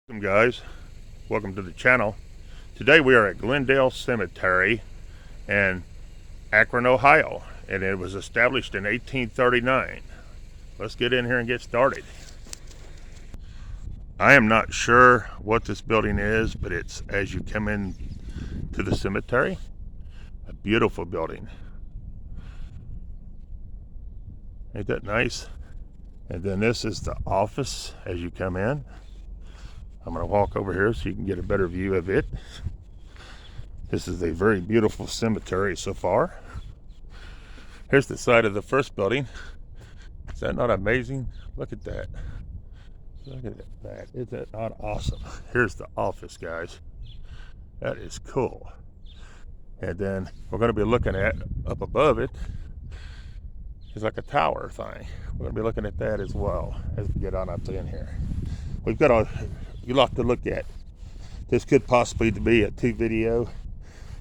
Welcome guys, welcome to the channel. Today we are at Glendale Cemetery in Akron, Ohio, and it was established in 1839. Let's get in here and get started. I am not sure what this building is, but it's as you come in to the cemetery, a beautiful building. Ain't that nice? And then this is the office as you come in. I'm going to walk over here so you can get a better view of it. This is a very beautiful cemetery so far. Here's the side of the first building. Is that not amazing? Look at that. Look at that. Is that not awesome? Here's the office, guys. That is cool. And then we're going to be looking at, up above it, is like a tower thing. We're going to be looking at that as well as we get on up in here. We've got a lot to look at. This could possibly be a 2 video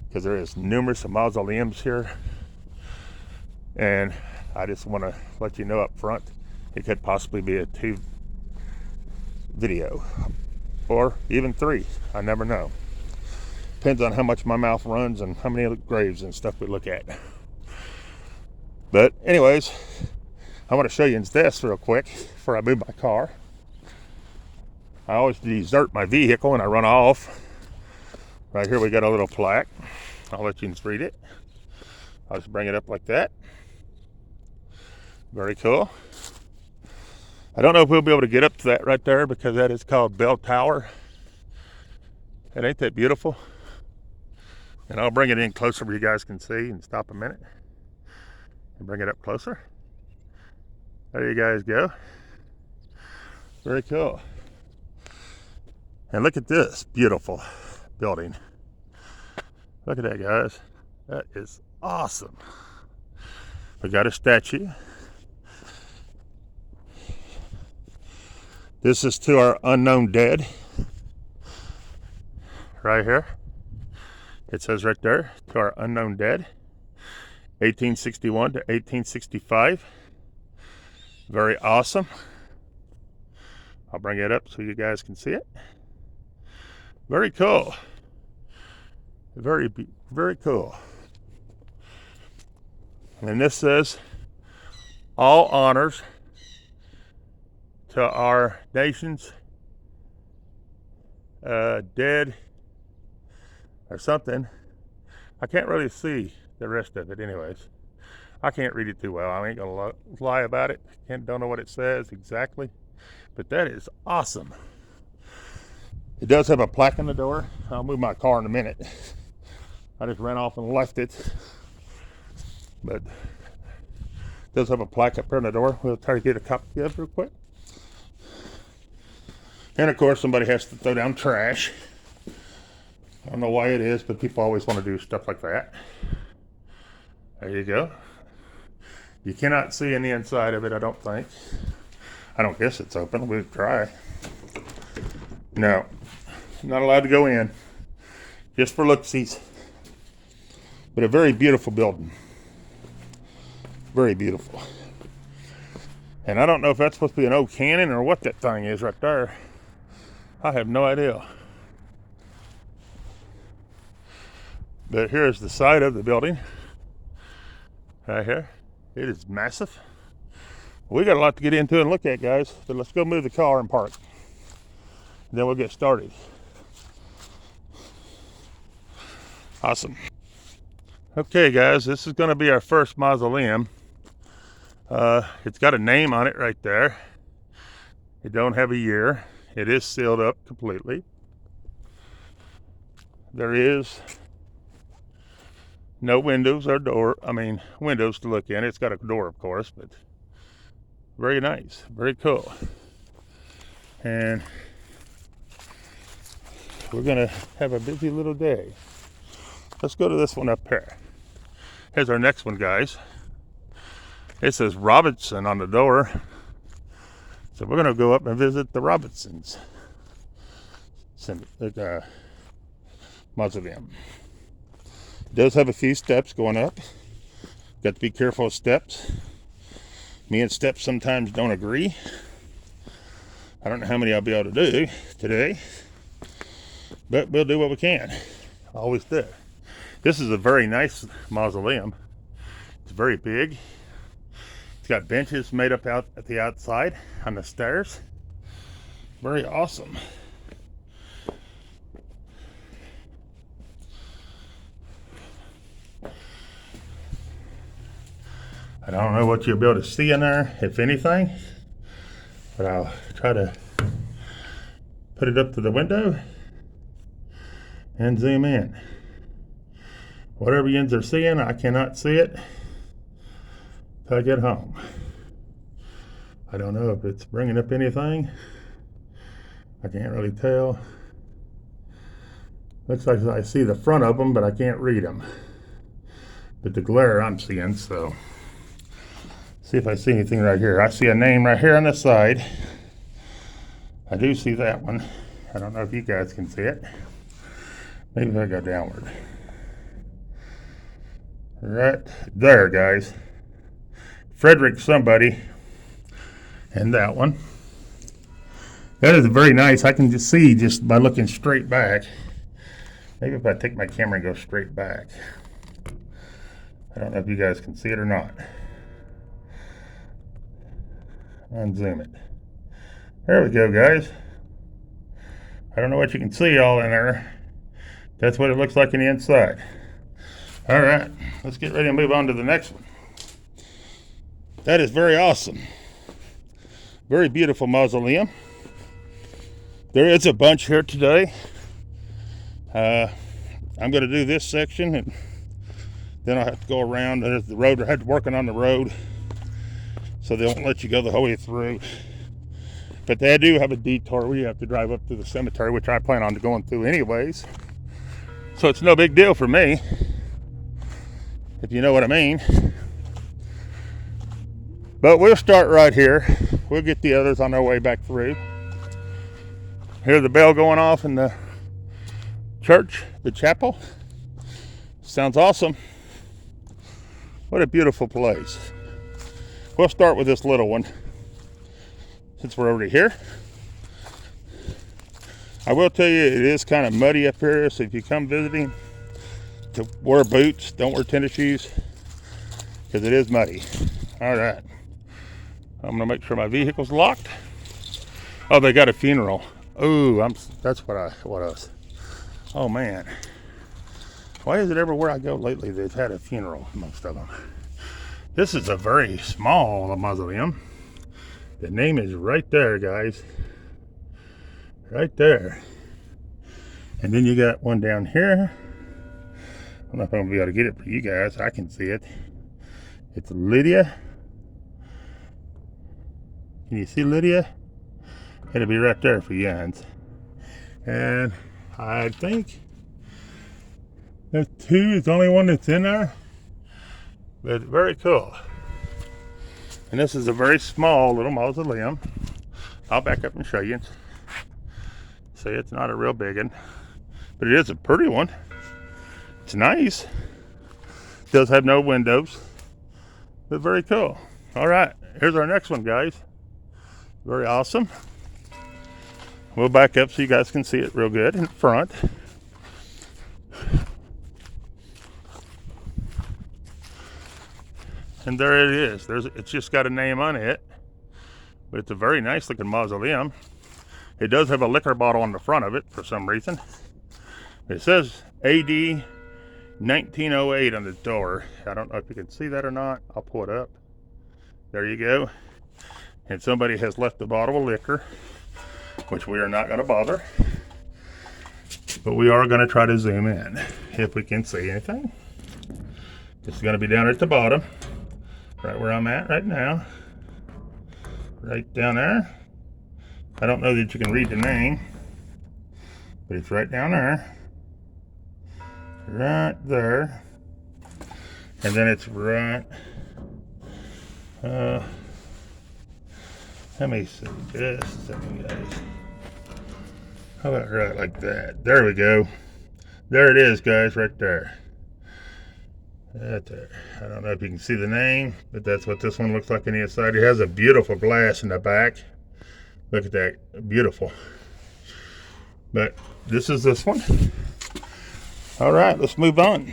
because there is numerous mausoleums here, and I just want to let you know up front it could possibly be a 2 video or even 3. I never know. Depends on how much my mouth runs and how many graves and stuff we look at. But anyways, I want to show you this real quick before I move my car. I always desert my vehicle and I run off. Right here we got a little plaque. I'll let you read it. I'll just bring it up like that. Very cool. I don't know if we'll be able to get up to that right there because that is called Bell Tower. And ain't that beautiful? And I'll bring it in closer where you guys can see and stop a minute and bring it up closer. There you guys go. Very cool. And look at this beautiful building. Look at that, guys. That is awesome. We got a statue. This is to our unknown dead. Right here. It says right there, to our unknown dead. 1861 to 1865. Very awesome. I'll bring it up so you guys can see it. Very cool. Very cool. And this says, all honors to our nation's dead or something. I can't really see the rest of it anyways. I can't read it too well. I ain't gonna lie about it. Don't know what it says exactly, but that is awesome. It does have a plaque on the door. I'll move my car in a minute. I just ran off and left it. But it does have a plaque up here on the door. We'll try to get a copy of it real quick. And of course, somebody has to throw down trash. I don't know why it is, but people always want to do stuff like that. There you go. You cannot see in the inside of it, I don't think. I don't guess it's open. We'll try. No. Not allowed to go in, just for look-sees. But a very beautiful building. Very beautiful. And I don't know if that's supposed to be an old cannon or what that thing is right there. I have no idea. But here's the side of the building. Right here. It is massive. We got a lot to get into and look at, guys. So let's go move the car and park. Then we'll get started. Awesome. Okay, guys, this is going to be our first mausoleum. It's got a name on it right there. It don't have a year. It is sealed up completely. There is no windows or door. Windows to look in. It's got a door, of course, but very nice, very cool. And we're gonna have a busy little day. Let's go to this one up here. Here's our next one, guys. It says Robinson on the door. So we're gonna go up and visit the Robinsons mausoleum. It does have a few steps going up. Got to be careful of steps. Me and steps sometimes don't agree. I don't know how many I'll be able to do today, but we'll do what we can. Always do. This is a very nice mausoleum. It's very big. It's got benches made up out at the outside on the stairs. Very awesome. I don't know what you'll be able to see in there, if anything, but I'll try to put it up to the window and zoom in. Whatever you are seeing, I cannot see it till I get home. I don't know if it's bringing up anything. I can't really tell. Looks like I see the front of them, but I can't read them. But the glare I'm seeing, so. See if I see anything right here. I see a name right here on the side. I do see that one. I don't know if you guys can see it. Maybe if I go downward. Right there, guys. Frederick somebody. And that one. That is very nice. I can just see just by looking straight back. Maybe if I take my camera and go straight back. I don't know if you guys can see it or not. Unzoom it. There we go, guys. I don't know what you can see all in there. That's what it looks like in the inside. All right, let's get ready to move on to the next one. That is very awesome. Very beautiful mausoleum. There is a bunch here today. I'm going to do this section, and then I'll have to go around. There's the road. I had to working on the road, so they won't let you go the whole way through. But they do have a detour where you have to drive up to the cemetery, which I plan on going through anyways. So it's no big deal for me, if you know what I mean. But we'll start right here. We'll get the others on their way back through. Hear the bell going off in the church, the chapel. Sounds awesome. What a beautiful place. We'll start with this little one, since we're already here. I will tell you, it is kind of muddy up here, so if you come visiting, to wear boots, don't wear tennis shoes, because it is muddy. All right. I'm gonna make sure my vehicle's locked. Oh, they got a funeral. Oh, that's what else? Oh man. Why is it everywhere I go lately they've had a funeral, most of them? This is a very small mausoleum. The name is right there, guys. Right there. And then you got one down here. I don't know if I'm gonna be able to get it for you guys. I can see it. It's Lydia. Can you see Lydia? It'll be right there for you. And I think the 2 is the only one that's in there. But very cool. And this is a very small little mausoleum. I'll back up and show you. See, it's not a real big one, but it is a pretty one. It's nice. It does have no windows, but very cool. All right, here's our next one, guys. Very awesome. We'll back up so you guys can see it real good in front. And there it is. It's just got a name on it, but it's a very nice looking mausoleum. It does have a liquor bottle on the front of it for some reason. It says AD 1908 on the door. I don't know if you can see that or not. I'll pull it up. There you go. And somebody has left a bottle of liquor, which we are not going to bother. But we are going to try to zoom in if we can see anything. It's going to be down at the bottom, right where I'm at right now. Right down there. I don't know that you can read the name, but it's right down there. Right there. And then it's right, let me see, just a second, guys. How about right like that? There we go. There it is, guys, right there. Right there. I don't know if you can see the name, but that's what this one looks like on the inside. It has a beautiful glass in the back. Look at that, beautiful. But this is this one. All right, let's move on.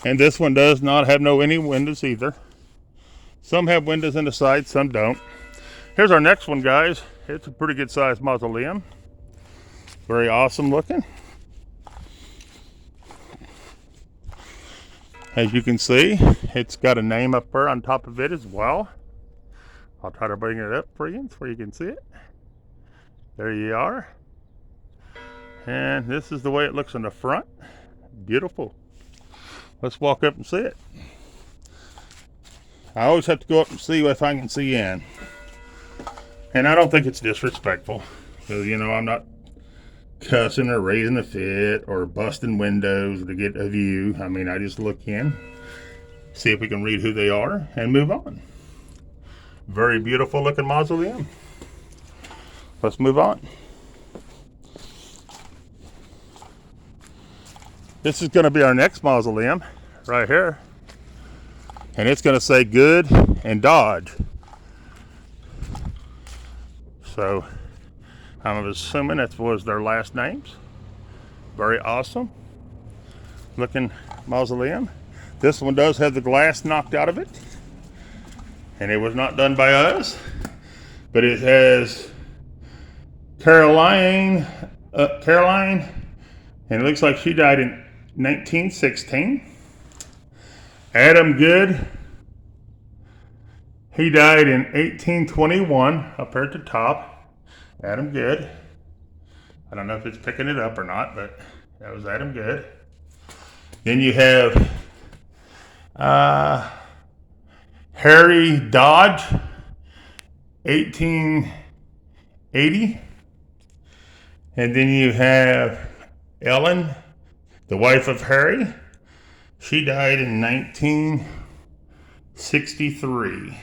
And this one does not have any windows either. Some have windows in the side, some don't. Here's our next one, guys. It's a pretty good sized mausoleum. Very awesome looking. As you can see, it's got a name up there on top of it as well. I'll try to bring it up for you so you can see it. There you are. And this is the way it looks in the front. Beautiful. Let's walk up and see it. I always have to go up and see if I can see in. And I don't think it's disrespectful. Because, you know, I'm not cussing or raising a fit or busting windows to get a view. I mean, I just look in, see if we can read who they are, and move on. Very beautiful looking mausoleum. Let's move on. This is going to be our next mausoleum right here. And it's going to say good and Dodge. So I'm assuming that was their last names. Very awesome looking mausoleum. This one does have the glass knocked out of it. And it was not done by us. But it has Caroline. And it looks like she died in 1916. Adam Good. He died in 1821 up here at the top. Adam Good. I don't know if it's picking it up or not, but that was Adam Good. Then you have Harry Dodge, 1880. And then you have Ellen, the wife of Harry. She died in 1963.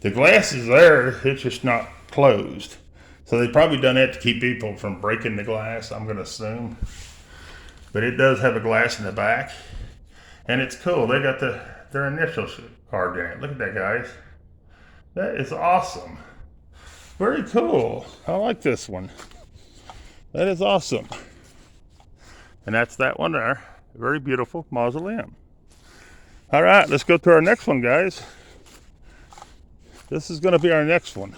The glass is there, it's just not closed. So they've probably done that to keep people from breaking the glass, I'm gonna assume. But it does have a glass in the back. And it's cool, they got their initials carved in it. Look at that, guys. That is awesome. Very cool. I like this one. That is awesome. And that's that one there. Very beautiful mausoleum. All right, let's go to our next one, guys. This is going to be our next one.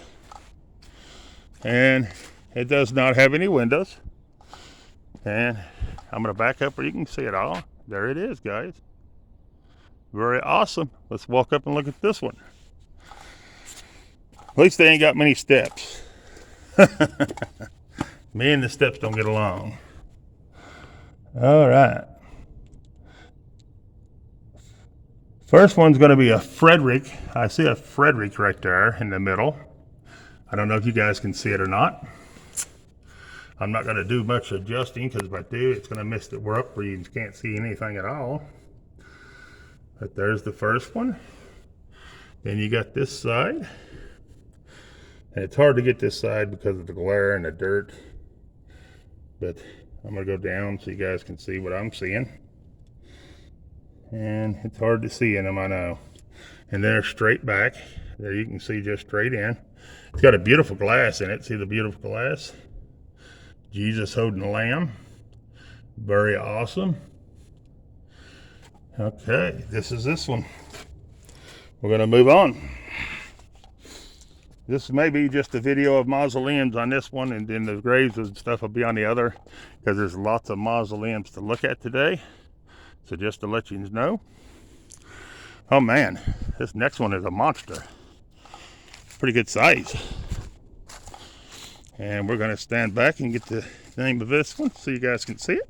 And it does not have any windows. And I'm going to back up where you can see it all. There it is, guys. Very awesome. Let's walk up and look at this one. At least they ain't got many steps. Me and the steps don't get along. All right. First one's going to be a Frederick. I see a Frederick right there in the middle. I don't know if you guys can see it or not. I'm not going to do much adjusting because if I do, it's going to mess it up where you can't see anything at all. But there's the first one. Then you got this side. And it's hard to get this side because of the glare and the dirt. But I'm going to go down so you guys can see what I'm seeing. And it's hard to see in them, I know. And they're straight back. There you can see just straight in. It's got a beautiful glass in it. See the beautiful glass? Jesus holding the lamb. Very awesome. Okay, this is this one. We're going to move on. This may be just a video of mausoleums on this one, and then the graves and stuff will be on the other, because there's lots of mausoleums to look at today. So just to let you know. Oh man, this next one is a monster. Pretty good size. And we're going to stand back and get the name of this one so you guys can see it.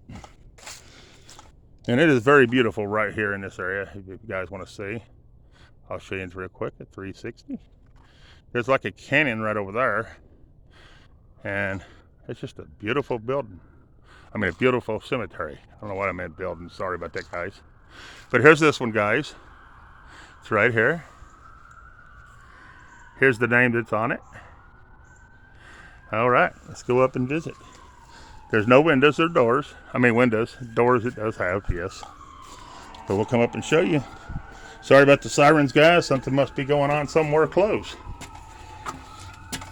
And it is very beautiful right here in this area, if you guys want to see. I'll show you real quick at 360. There's like a canyon right over there. And it's just a beautiful building. I mean, a beautiful cemetery. I don't know what I meant building. Sorry about that, guys. But here's this one, guys. It's right here. Here's the name that's on it. All right, let's go up and visit. There's no windows or doors. I mean, windows. Doors it does have, yes. But we'll come up and show you. Sorry about the sirens, guys. Something must be going on somewhere close.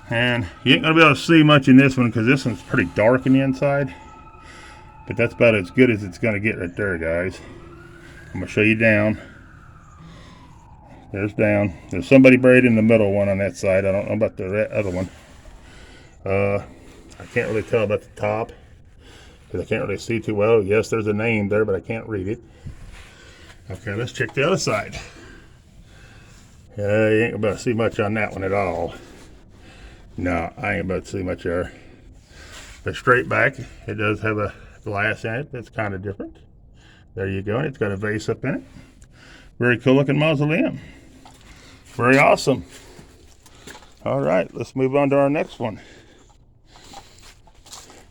And you ain't gonna be able to see much in this one because this one's pretty dark in the inside. But that's about as good as it's gonna get right there, guys. I'm gonna show you down. There's down. There's somebody buried in the middle one on that side. I don't know about the other one. I can't really tell about the top because I can't really see too well. Yes, there's a name there, but I can't read it. Okay, let's check the other side. You ain't about to see much on that one at all. No, I ain't about to see much there. But straight back, it does have a glass in it that's kind of different. There you go. It's got a vase up in it. Very cool looking mausoleum. Very awesome. All right, let's move on to our next one.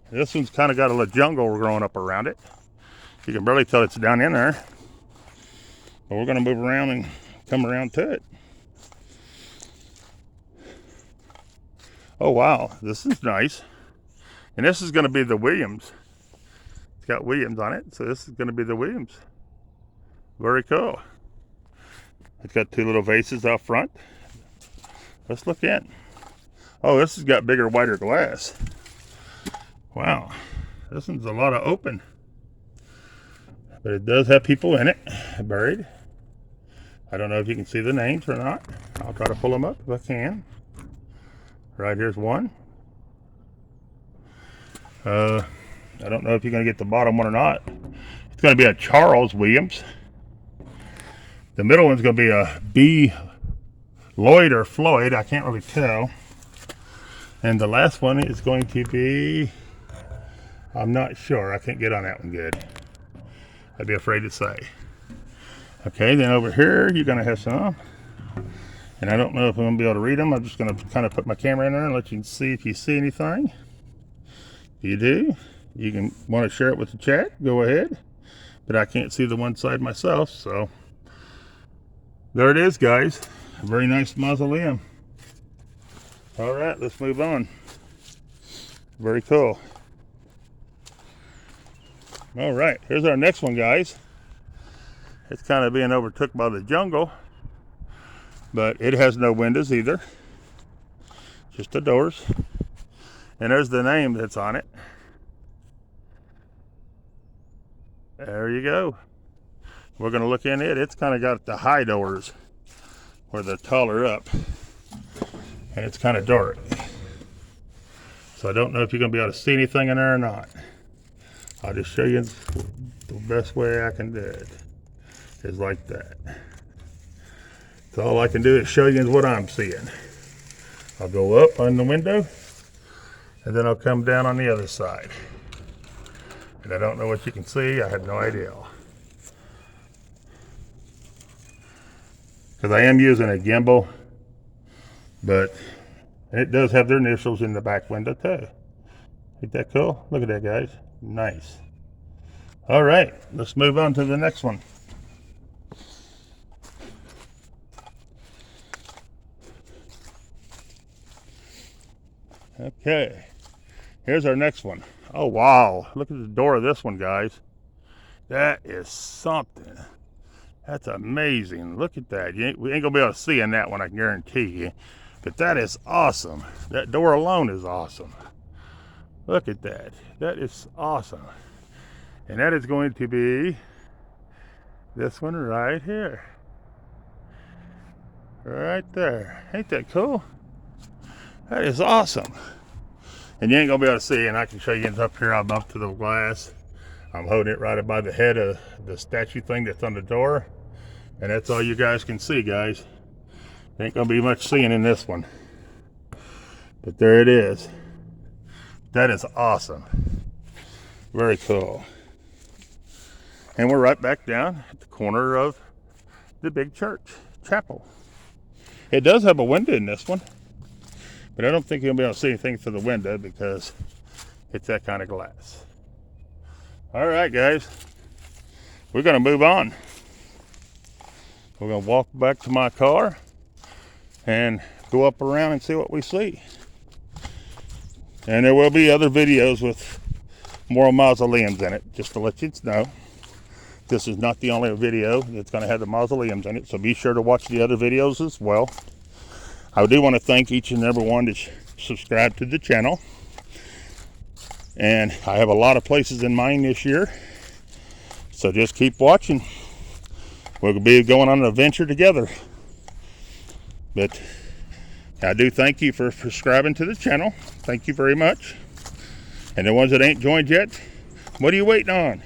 This one's kind of got a little jungle growing up around it. You can barely tell it's down in there. But we're going to move around and come around to it. Oh, wow. This is nice. And this is going to be the Williams. It's got Williams on it. So this is going to be the Williams. Very cool. It's got two little vases out front. Let's look in. Oh, this has got bigger, wider glass. Wow. This one's a lot of open. But it does have people in it buried. I don't know if you can see the names or not. I'll try to pull them up if I can. Right here's one. I don't know if you're going to get the bottom one or not. It's going to be a Charles Williams. The middle one's going to be a B. Lloyd or Floyd. I can't really tell. And the last one is going to be... I'm not sure. I can't get on that one good. I'd be afraid to say. Okay, then over here you're going to have some. And I don't know if I'm going to be able to read them. I'm just going to kind of put my camera in there and let you see if you see anything. If you do, you can want to share it with the chat. Go ahead. But I can't see the one side myself, so there it is, guys. A very nice mausoleum. All right, let's move on. Very cool. All right, here's our next one, guys. It's kind of being overtook by the jungle, but it has no windows either. Just the doors. And there's the name that's on it. There you go. We're going to look in it. It's kind of got the high doors where they're taller up. And it's kind of dark. So I don't know if you're going to be able to see anything in there or not. I'll just show you the best way I can do it. Is like that. So all I can do is show you what I'm seeing. I'll go up on the window, and then I'll come down on the other side. And I don't know what you can see. I have no idea. Because I am using a gimbal, but it does have their initials in the back window too. Ain't that cool? Look at that, guys. Nice. All right, let's move on to the next one. Okay, here's our next one. Oh, wow. Look at the door of this one, guys. That is something. That's amazing. Look at that. We ain't going to be able to see in that one, I can guarantee you. But that is awesome. That door alone is awesome. Look at that. That is awesome. And that is going to be this one right here. Right there. Ain't that cool? That is awesome. And you ain't gonna be able to see, and I can show you up here. I'm up to the glass. I'm holding it right above the head of the statue thing that's on the door. And that's all you guys can see, guys. Ain't gonna be much seeing in this one. But there it is. That is awesome. Very cool. And we're right back down at the corner of the big church, chapel. It does have a window in this one. But I don't think you'll be able to see anything through the window because it's that kind of glass. All right, guys. We're going to move on. We're going to walk back to my car and go up around and see what we see. And there will be other videos with more mausoleums in it, just to let you know. this is not the only video that's going to have the mausoleums in it, so be sure to watch the other videos as well. I do want to thank each and every one that subscribed to the channel. And I have a lot of places in mind this year, so just keep watching. We'll be going on an adventure together. But I do thank you for subscribing to the channel. Thank you very much. And the ones that ain't joined yet, what are you waiting on?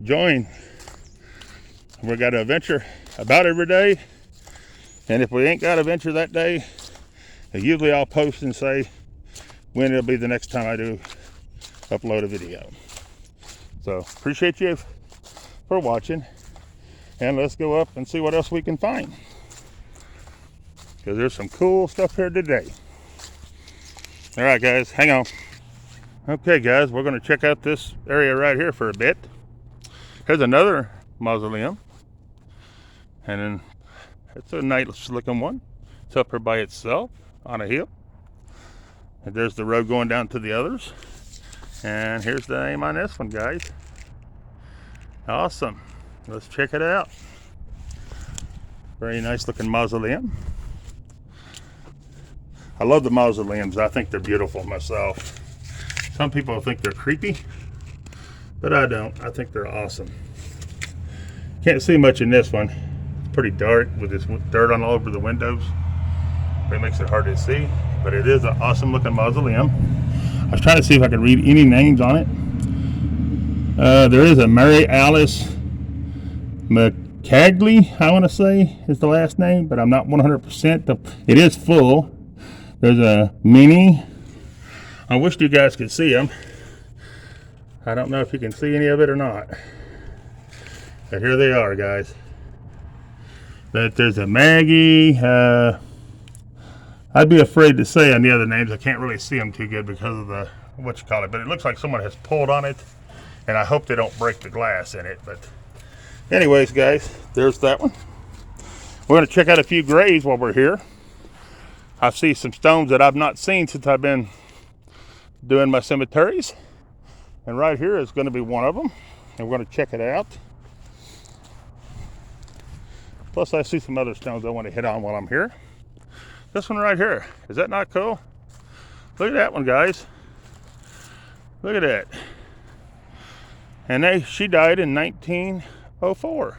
Join. We got an adventure about every day. And if we ain't got an adventure that day, usually I'll post and say when it'll be the next time I do upload a video. So appreciate you for watching. And let's go up and see what else we can find. Because there's some cool stuff here today. All right, guys, hang on. Okay, guys, we're going to check out this area right here for a bit. Here's another mausoleum. And then it's a nice looking one. It's up here by itself on a hill. And there's the road going down to the others. And here's the name on this one, guys. Awesome. Let's check it out. Very nice looking mausoleum. I love the mausoleums. I think they're beautiful myself. Some people think they're creepy, but I don't. I think they're awesome. Can't see much in this one. It's pretty dark with this dirt on all over the windows. It makes it hard to see, but it is an awesome looking mausoleum. I was trying to see if I could read any names on it. There is a Mary Alice McCagley, I want to say is the last name, but I'm not 100%. It is full. There's a Minnie. I wish you guys could see them. I don't know if you can see any of it or not. But here they are, guys. But there's a Maggie. I'd be afraid to say on the other names. I can't really see them too good because of the, what you call it. But it looks like someone has pulled on it. And I hope they don't break the glass in it. But anyways, guys, there's that one. We're going to check out a few graves while we're here. I see some stones that I've not seen since I've been doing my cemeteries. And right here is going to be one of them. And we're going to check it out. Plus I see some other stones I want to hit on while I'm here. This one right here. Is that not cool? Look at that one, guys. Look at that. And she died in 1904.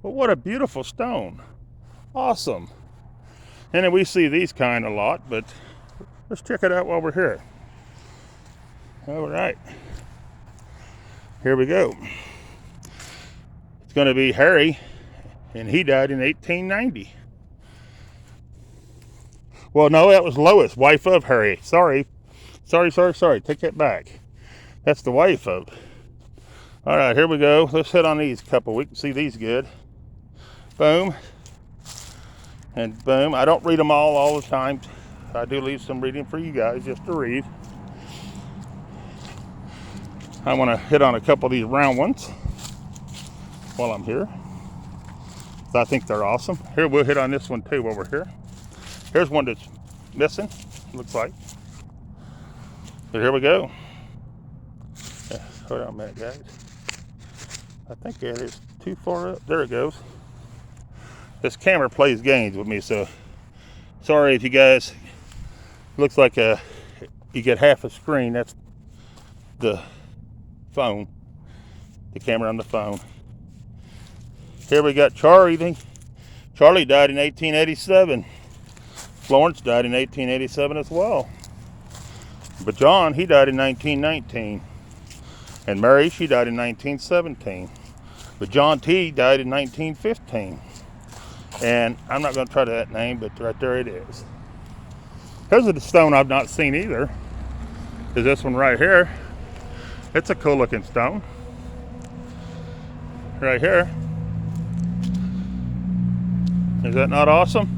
Well, what a beautiful stone. Awesome. And then we see these kind a lot, but let's check it out while we're here. All right. Here we go. It's going to be Harry, and he died in 1890. Well, no, that was Lois, wife of Harry. Sorry. Take that back. That's the wife of. All right, here we go. Let's hit on these couple. We can see these good. Boom. And boom. I don't read them all the time. I do leave some reading for you guys just to read. I want to hit on a couple of these round ones while I'm here. I think they're awesome. Here, we'll hit on this one too while we're here. Here's one that's missing, looks like. But here we go. Hold on a minute, guys. I think it is too far up. There it goes. This camera plays games with me, so sorry if you guys, looks like you get half a screen. That's the phone, the camera on the phone. Here we got Charlie. Charlie died in 1887. Florence died in 1887 as well. But John, he died in 1919. And Mary, she died in 1917. But John T. died in 1915. And I'm not going to try that name, but right there it is. Here's a stone I've not seen either. Is this one right here. It's a cool looking stone. Right here. Is that not awesome?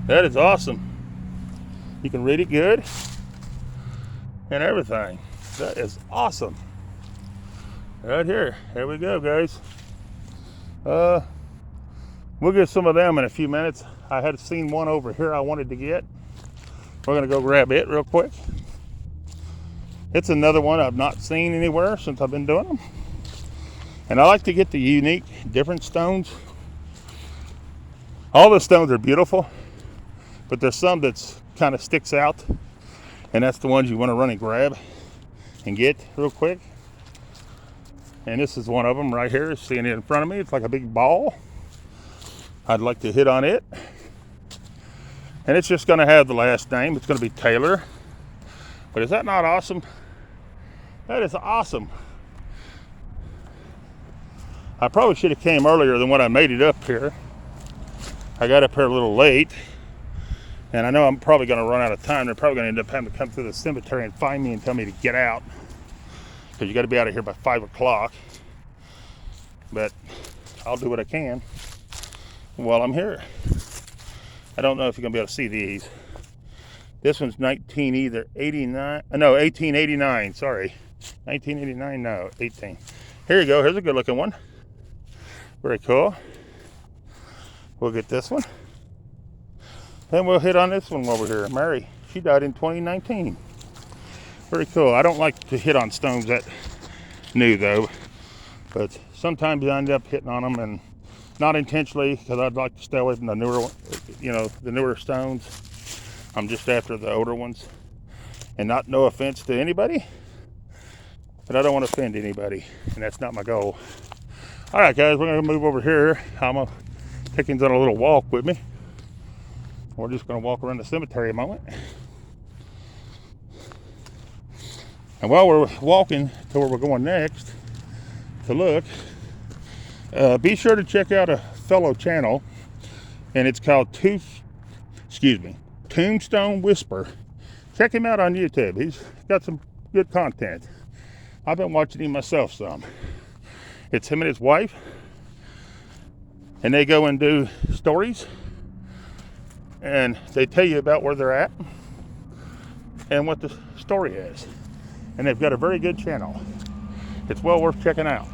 That is awesome. You can read it good and everything. That is awesome. Right here. Here we go, guys. We'll get some of them in a few minutes. I had seen one over here I wanted to get. We're going to go grab it real quick. It's another one I've not seen anywhere since I've been doing them. And I like to get the unique, different stones. All the stones are beautiful, but there's some that's kind of sticks out, and that's the ones you want to run and grab and get real quick. And this is one of them right here, seeing it in front of me. It's like a big ball. I'd like to hit on it. And it's just going to have the last name. It's going to be Taylor. But is that not awesome? That is awesome. I probably should have came earlier than when I made it up here. I got up here a little late. And I know I'm probably going to run out of time. They're probably going to end up having to come through the cemetery and find me and tell me to get out. Because you got to be out of here by 5 o'clock. But I'll do what I can while I'm here. I don't know if you're going to be able to see these. This one's 1889, sorry. 1989, no, 18. Here you go, here's a good looking one. Very cool. We'll get this one. Then we'll hit on this one while we're here. Mary, she died in 2019. Very cool. I don't like to hit on stones that new though, but sometimes I end up hitting on them, and not intentionally, because I'd like to stay away from the newer, the newer stones. I'm just after the older ones. And not no offense to anybody, but I don't want to offend anybody, and that's not my goal. All right, guys, we're going to move over here. I'm going to take things on a little walk with me. We're just going to walk around the cemetery a moment. And while we're walking to where we're going next to look, be sure to check out a fellow channel, and it's called Tombstone Whisper. Check him out on YouTube. He's got some good content. I've been watching him myself some. It's him and his wife, and they go and do stories, and they tell you about where they're at and what the story is. And they've got a very good channel. It's well worth checking out.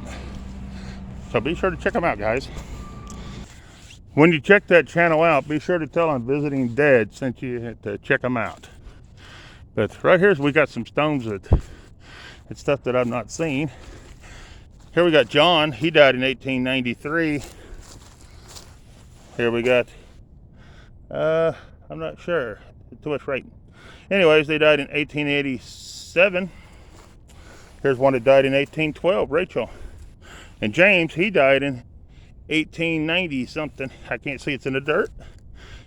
So be sure to check them out, guys. When you check that channel out, be sure to tell them Visiting Dead sent you to check them out. But right here, we got some stones it's stuff that I've not seen. Here we got John. He died in 1893. Here we got, I'm not sure. Too much writing. Anyways, they died in 1887. Here's one that died in 1812, Rachel. And James, he died in 1890 something. I can't see, it's in the dirt.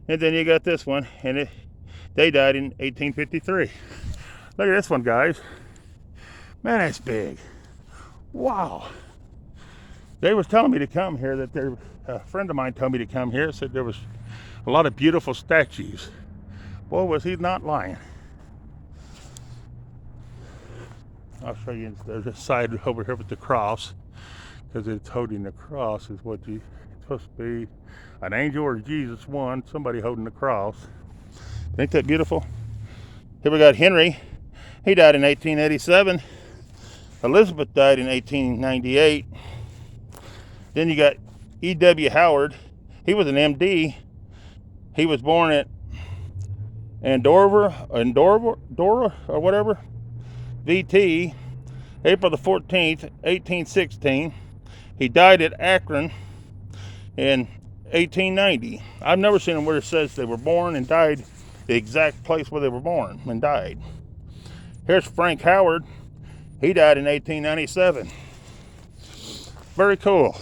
And then you got this one, and they died in 1853. Look at this one, guys. Man, that's big. Wow. They was telling me to come here, that a friend of mine told me to come here, said there was a lot of beautiful statues. Boy, was he not lying. I'll show you. There's a side over here with the cross, because it's holding the cross is what it's supposed to be. An angel or Jesus, one, somebody holding the cross. Ain't that beautiful? Here we got Henry. He died in 1887. Elizabeth died in 1898. Then you got E.W. Howard. He was an MD. He was born at Andover, or whatever, VT, April the 14th, 1816. He died at Akron in 1890. I've never seen them where it says they were born and died the exact place where they were born and died. Here's Frank Howard. He died in 1897. Very cool.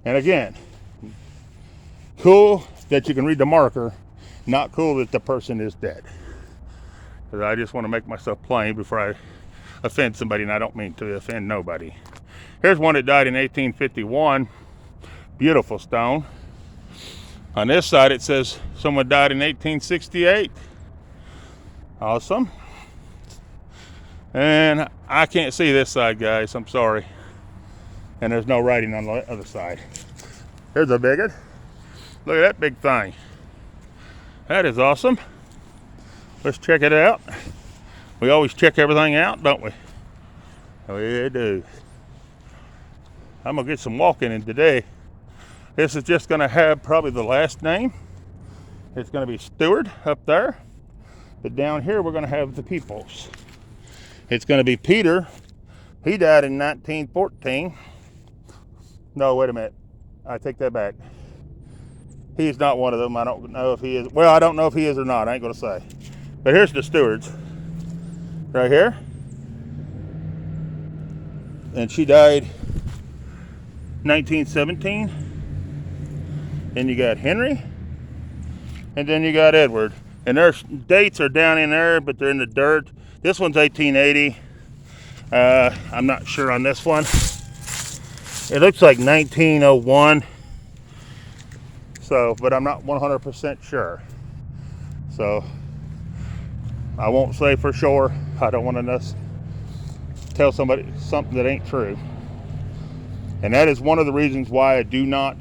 And again, cool that you can read the marker, not cool that the person is dead. Because I just want to make myself plain before I offend somebody, and I don't mean to offend nobody. Here's one that died in 1851. Beautiful stone. On this side it says someone died in 1868. Awesome. And I can't see this side, guys. I'm sorry. And there's no writing on the other side. Here's a big one. Look at that big thing. That is awesome. Let's check it out. We always check everything out, don't we? We do. I'm gonna get some walking in today. This is just gonna have probably the last name. It's gonna be Stewart up there. But down here we're gonna have the peoples. It's gonna be Peter, He died in 1914. No, wait a minute. I take that back. He's not one of them. I don't know if he is. Well, I don't know if he is or not. I ain't going to say. But here's the stewards. Right here. And she died 1917. And you got Henry. And then you got Edward. And their dates are down in there, but they're in the dirt. This one's 1880. I'm not sure on this one. It looks like 1901. So, but I'm not 100% sure. So, I won't say for sure. I don't want to tell somebody something that ain't true. And that is one of the reasons why I do not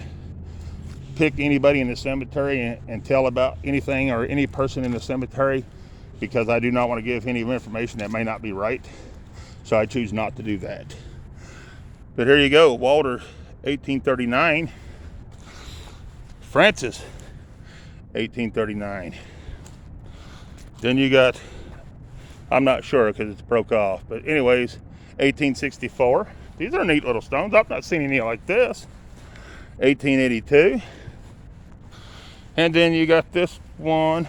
pick anybody in the cemetery and tell about anything or any person in the cemetery, because I do not want to give any information that may not be right. So I choose not to do that. But here you go. Walter, 1839. Francis, 1839. Then you got, I'm not sure because it's broke off, but anyways, 1864. These are neat little stones. I've not seen any like this. 1882. And then you got this one.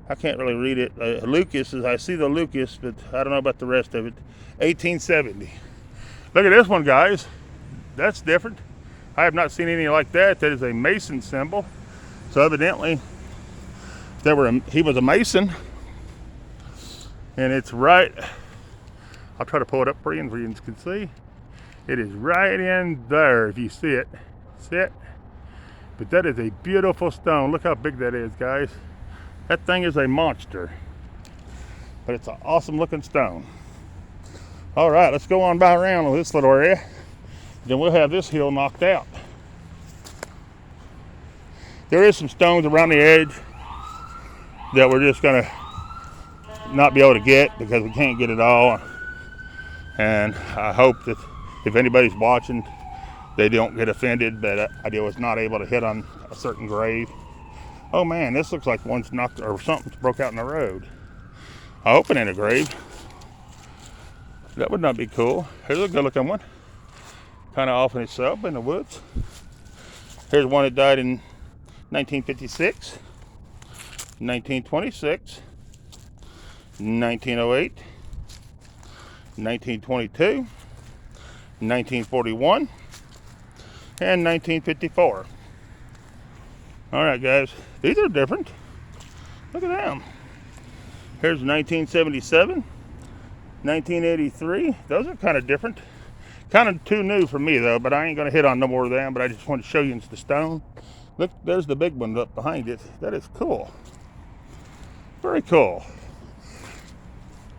I can't really read it. Lucas, I see the Lucas, but I don't know about the rest of it. 1870. Look at this one, guys. That's different. I have not seen any like that. That is a Mason symbol. So evidently, he was a Mason. And it's right, I'll try to pull it up for you so you can see. It is right in there if you see it. See it? But that is a beautiful stone. Look how big that is, guys. That thing is a monster. But it's an awesome looking stone. All right, let's go on by around with this little area. Then we'll have this hill knocked out. There is some stones around the edge that we're just gonna not be able to get because we can't get it all. And I hope that if anybody's watching, they don't get offended, but I was not able to hit on a certain grave. Oh man, this looks like one's knocked or something's broke out in the road. I hope it ain't a grave. That would not be cool. Here's a good looking one. Kind of off in itself in the woods. Here's one that died in 1956, 1926, 1908, 1922, 1941, and 1954. All right, guys, these are different. Look at them. Here's 1977, 1983. Those are kind of different. Kind of too new for me, though, but I ain't going to hit on no more of them, but I just want to show you the stone. Look, there's the big one up behind it. That is cool. Very cool.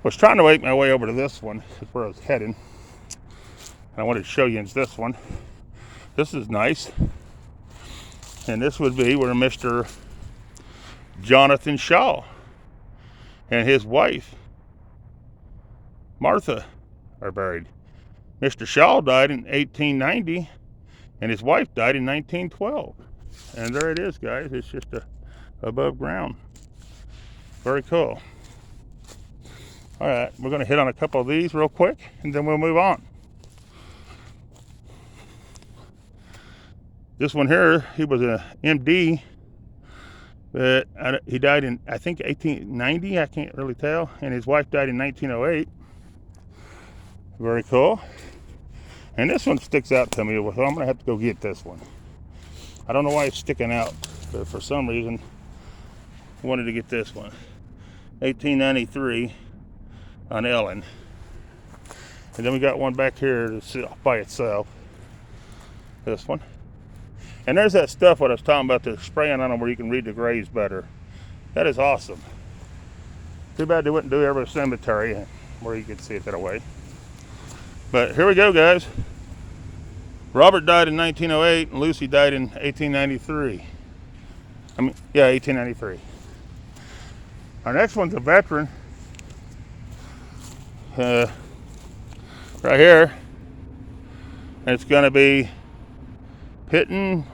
Was trying to make my way over to this one. That's where I was heading. And I wanted to show you this one. This is nice. And this would be where Mr. Jonathan Shaw and his wife, Martha, are buried. Mr. Shaw died in 1890, and his wife died in 1912. And there it is, guys. It's just above ground. Very cool. All right, we're going to hit on a couple of these real quick, and then we'll move on. This one here, he was an MD, but he died in, I think, 1890. I can't really tell. And his wife died in 1908. Very cool. And this one sticks out to me, so I'm going to have to go get this one. I don't know why it's sticking out, but for some reason, I wanted to get this one. 1893 on Ellen. And then we got one back here to sit by itself. This one. And there's that stuff what I was talking about, the spraying on them where you can read the graves better. That is awesome. Too bad they wouldn't do every cemetery where you could see it that way. But here we go, guys. Robert died in 1908 and Lucy died in 1893. 1893. Our next one's a veteran. Right here. And it's going to be Pitton.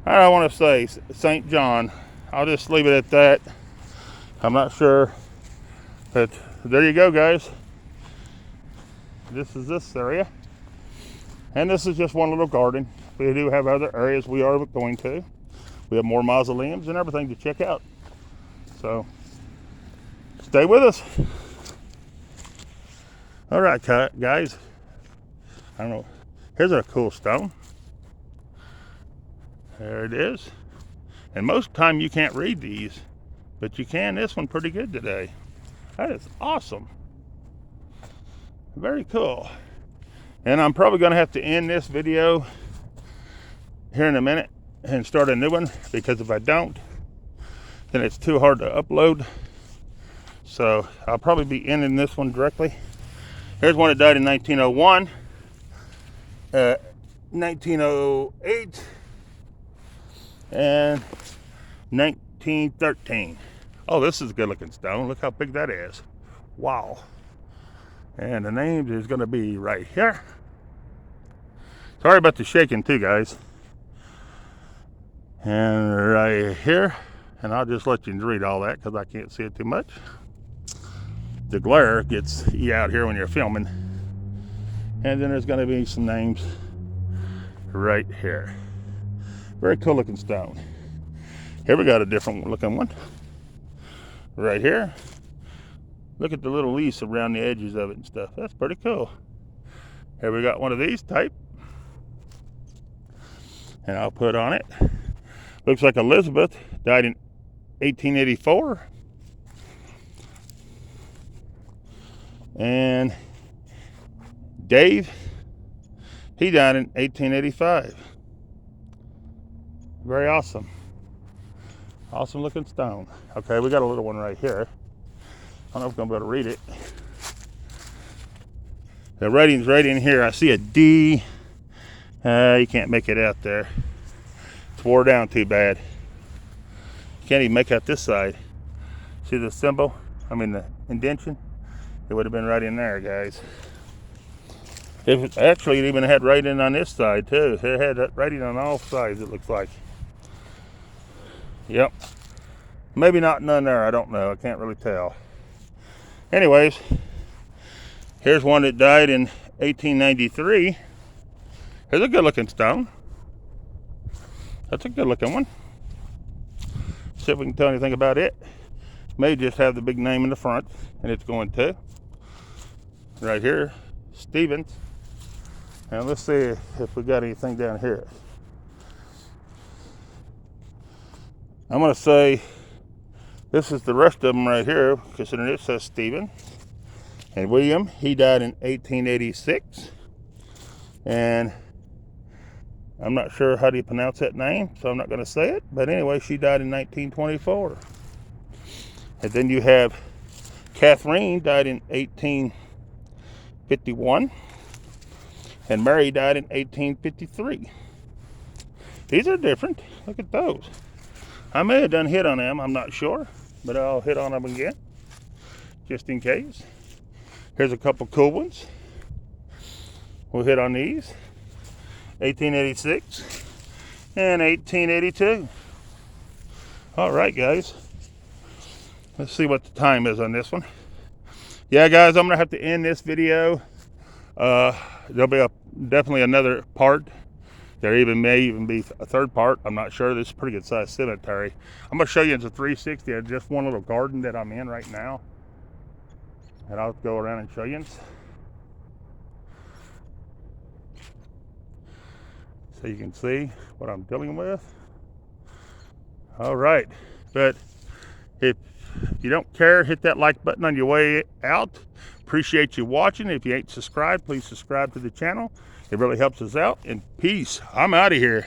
I don't want to say St. John. I'll just leave it at that. I'm not sure. But there you go, guys. This is this area. And this is just one little garden. We do have other areas we are going to. We have more mausoleums and everything to check out. So, stay with us. All right, guys. I don't know. Here's a cool stone. There it is. And most time you can't read these, but you can this one pretty good today. That is awesome. Very cool. And I'm probably going to have to end this video here in a minute and start a new one, because if I don't, then it's too hard to upload. So I'll probably be ending this one directly. Here's one that died in 1901, 1908, and 1913. Oh, this is a good looking stone. Look how big that is. Wow. And the name is going to be right here. Sorry about the shaking too, guys. And right here. And I'll just let you read all that because I can't see it too much. The glare gets you out here when you're filming. And then there's going to be some names right here. Very cool looking stone. Here we got a different looking one. Right here. Look at the little leaves around the edges of it and stuff. That's pretty cool. Here we got one of these type. And I'll put on it. Looks like Elizabeth died in 1884. And Dave, he died in 1885. Very awesome. Awesome looking stone. Okay, we got a little one right here. I don't know if I'm going to be able to read it. The writing's right in here. I see a D. You can't make it out there. It's wore down too bad. Can't even make out this side. See the symbol? I mean the indentation? It would have been right in there, guys. Actually, it even had writing on this side too. It had writing on all sides, it looks like. Yep. Maybe not none there, I don't know. I can't really tell. Anyways, here's one that died in 1893. Here's a good looking stone. That's a good looking one. See if we can tell anything about it. May just have the big name in the front, and it's going to. Right here, Stevens. And let's see if we got anything down here. I'm going to say this is the rest of them right here, considering it says Stephen. And William, he died in 1886. And I'm not sure how do you pronounce that name, so I'm not going to say it. But anyway, she died in 1924. And then you have Catherine, died in 1851. And Mary died in 1853. These are different. Look at those. I may have done hit on them, I'm not sure. But I'll hit on them again, just in case. Here's a couple cool ones. We'll hit on these. 1886 and 1882. All right, guys. Let's see what the time is on this one. Yeah, guys, I'm gonna have to end this video. There'll be definitely another part. There may even be a third part. I'm not sure. This is a pretty good sized cemetery. I'm gonna show you it's a 360 of just one little garden that I'm in right now. And I'll go around and show you. So you can see what I'm dealing with. All right, but if you don't care, hit that like button on your way out. Appreciate you watching. If you ain't subscribed, please subscribe to the channel. It really helps us out. And peace. I'm out of here.